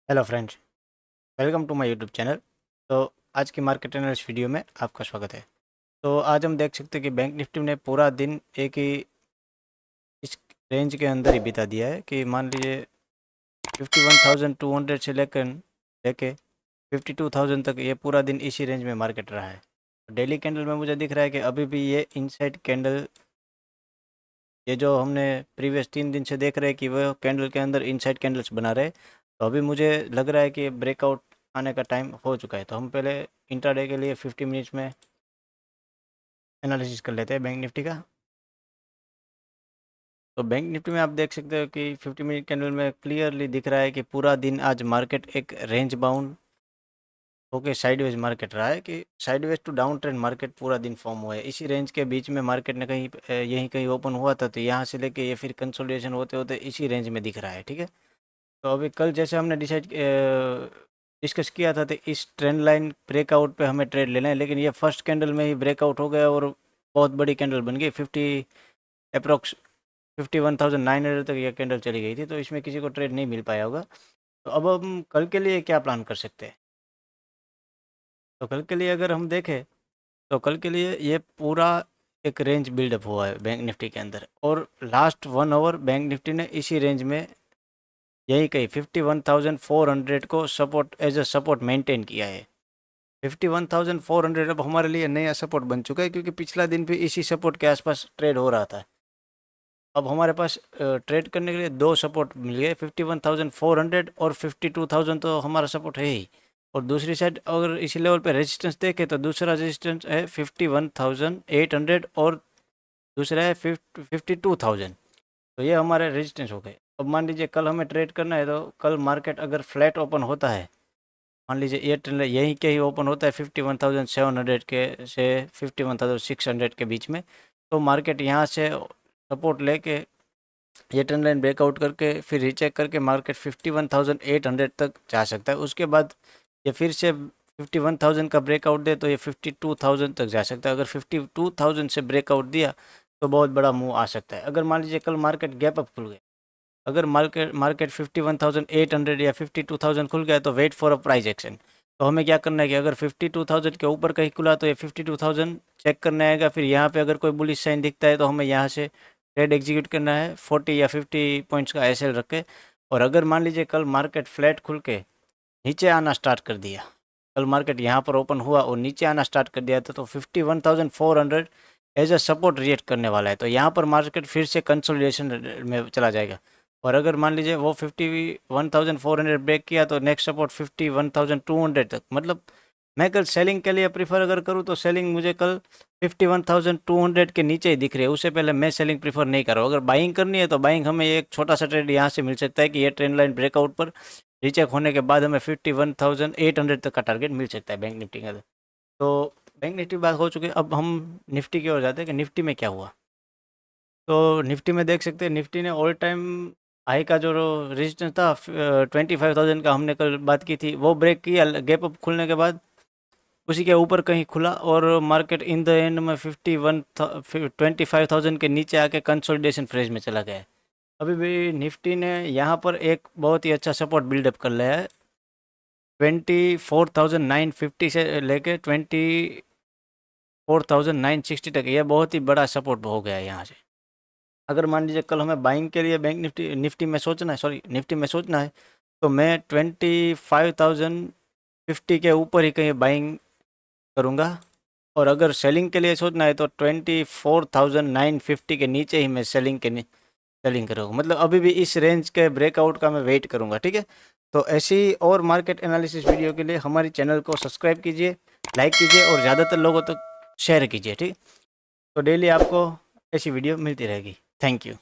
Hello friends, welcome to my YouTube channel. तो आज की मार्केट एनालिसिस वीडियो में आपका स्वागत है। तो आज हम देख सकते हैं कि बैंक निफ्टी ने पूरा दिन एक ही इस रेंज के अंदर ही बिता दिया है कि मान लीजिए 51,200 से लेकर लेके 52,000 तक ये पूरा दिन इसी रेंज में मार्केट रहा है। डेली कैंडल में मुझे दिख रहा है कि अभी भी ये इनसाइड कैंडल, ये जो हमने प्रीवियस 3 दिन से देख रहे हैं कि वह कैंडल के अंदर इनसाइड कैंडल्स बना रहे, तो अभी मुझे लग रहा है कि ब्रेकआउट आने का टाइम हो चुका है। तो हम पहले इंट्राडे के लिए 50 मिनट्स में एनालिसिस कर लेते हैं बैंक निफ्टी का। तो बैंक निफ्टी में आप देख सकते हो कि 50 मिनट कैंडल में क्लियरली दिख रहा है कि पूरा दिन आज मार्केट एक range bound okay sideways market रहा है, कि sideways to down trend market पूरा दिन फॉर्म हुआ है। इसी रेंज के बीच में मार्केट ने कहीं यहीं कहीं ओपन हुआ था, तो यहाँ से लेके ये फिर कंसोलिडेशन होते होते इसी रेंज में दिख रहा है। ठीक है, तो अभी कल जैसे हमने डिस्कस किया था, तो इस ट्रेंड लाइन ब्रेकआउट पे हमें ट्रेड लेना है, लेकिन ये फर्स्ट कैंडल में ही ब्रेकआउट हो गया और बहुत बड़ी कैंडल बन गई। 51,900 तक यह कैंडल चली गई थी, तो इसमें किसी को ट्रेड नहीं मिल पाया होगा। तो अब हम कल के लिए क्या प्लान कर सकते हैं? तो कल के लिए अगर हम देखें, तो कल के लिए ये पूरा एक रेंज बिल्डअप हुआ है बैंक निफ्टी के अंदर, और लास्ट 1 आवर बैंक निफ्टी ने इसी रेंज में यही कही 51,400 को support as a support maintain किया है। 51,400 अब हमारे लिए नया सपोर्ट बन चुका है, क्योंकि पिछला दिन भी इसी सपोर्ट के आसपास ट्रेड हो रहा था। अब हमारे पास ट्रेड करने के लिए दो सपोर्ट मिल गए, 51,400 और 52,000 तो हमारा सपोर्ट है ही। और दूसरी साइड अगर इसी लेवल पे रेजिस्टेंस देखें, तो दूसरा रेजिस्टेंस है 51,800 और दूसरा है 52,000। तो ये हमारे रेजिस्टेंस हो गए। अब मान लीजिए कल हमें ट्रेड करना है, तो कल मार्केट अगर फ्लैट ओपन होता है, मान लीजिए ये ट्रेंड यहीं के ही ओपन होता है 51,700 के से 51,600 के बीच में, तो मार्केट यहाँ से सपोर्ट लेके ये ट्रेंड लाइन ब्रेकआउट करके फिर रीचेक करके मार्केट 51,800 तक जा सकता है। उसके बाद ये फिर से 51,000 का ब्रेकआउट दे तो ये 52,000 तक जा सकता है। अगर 52,000 से ब्रेकआउट दिया तो बहुत बड़ा मूव आ सकता है। अगर मान लीजिए कल मार्केट गैप अप खुल गया, अगर मार्केट मार्केट 51,800 या 52,000 खुल गया, तो wait for a price action. तो हमें क्या करना है कि अगर 52,000 के ऊपर कहीं खुला तो ये 52,000 चेक करने आएगा। फिर यहाँ पे अगर कोई बुलिश साइन दिखता है, तो हमें यहाँ से ट्रेड एग्जीक्यूट करना है 40 या 50 पॉइंट्स का एसएल रख के। और अगर मान लीजिए कल मार्केट फ्लैट खुल के नीचे आना स्टार्ट कर दिया, कल मार्केट यहाँ पर ओपन हुआ और नीचे आना स्टार्ट कर दिया था, तो 51,400 एज अ सपोर्ट रिएक्ट करने वाला है। तो यहाँ पर मार्केट फिर से कंसोलिडेशन में चला जाएगा। और अगर मान लीजिए वो 51,400 ब्रेक किया, तो नेक्स्ट सपोर्ट 51,200 तक। मतलब मैं कल सेलिंग के लिए प्रीफर अगर करूँ, तो सेलिंग मुझे कल 51,200 के नीचे ही दिख रही है। उससे पहले मैं सेलिंग प्रीफर नहीं कर रहा हूँ। अगर बाइंग करनी है, तो बाइंग हमें एक छोटा सा ट्रेड यहाँ से मिल सकता है कि ये ट्रेंड लाइन ब्रेकआउट पर रीचेक होने के बाद हमें 51,800 तक का टारगेट मिल सकता है बैंक निफ्टी का। तो बैंक निफ्टी बात हो चुकी है, अब हम निफ्टी की ओर जाते हैं कि निफ्टी में क्या हुआ। तो निफ्टी में देख सकते हैं, निफ्टी ने ऑल टाइम हाई का जो रेजिस्टेंस था 25,000 का, हमने कल बात की थी, वो ब्रेक किया गैप अप खुलने के बाद, उसी के ऊपर कहीं खुला और मार्केट इन द एंड में 25,000 के नीचे आके कंसोलिडेशन फेज में चला गया है। अभी भी निफ्टी ने यहाँ पर एक बहुत ही अच्छा सपोर्ट बिल्डअप कर लिया है 24,950 से लेके 24,960 तक। ये बहुत ही बड़ा सपोर्ट हो गया है यहाँ से। अगर मान लीजिए कल हमें बाइंग के लिए बैंक निफ्टी निफ्टी में सोचना है, सॉरी निफ्टी में सोचना है, तो मैं 25,050 के ऊपर ही कहीं बाइंग करूँगा। और अगर सेलिंग के लिए सोचना है, तो 24,950 के नीचे ही मैं सेलिंग करूँगा। मतलब अभी भी इस रेंज के ब्रेकआउट का मैं वेट करूँगा। ठीक है, तो ऐसी और मार्केट एनालिसिस वीडियो के लिए हमारी चैनल को सब्सक्राइब कीजिए, लाइक कीजिए और ज़्यादातर लोगों तक शेयर कीजिए। ठीक, तो डेली आपको ऐसी वीडियो मिलती रहेगी। Thank you.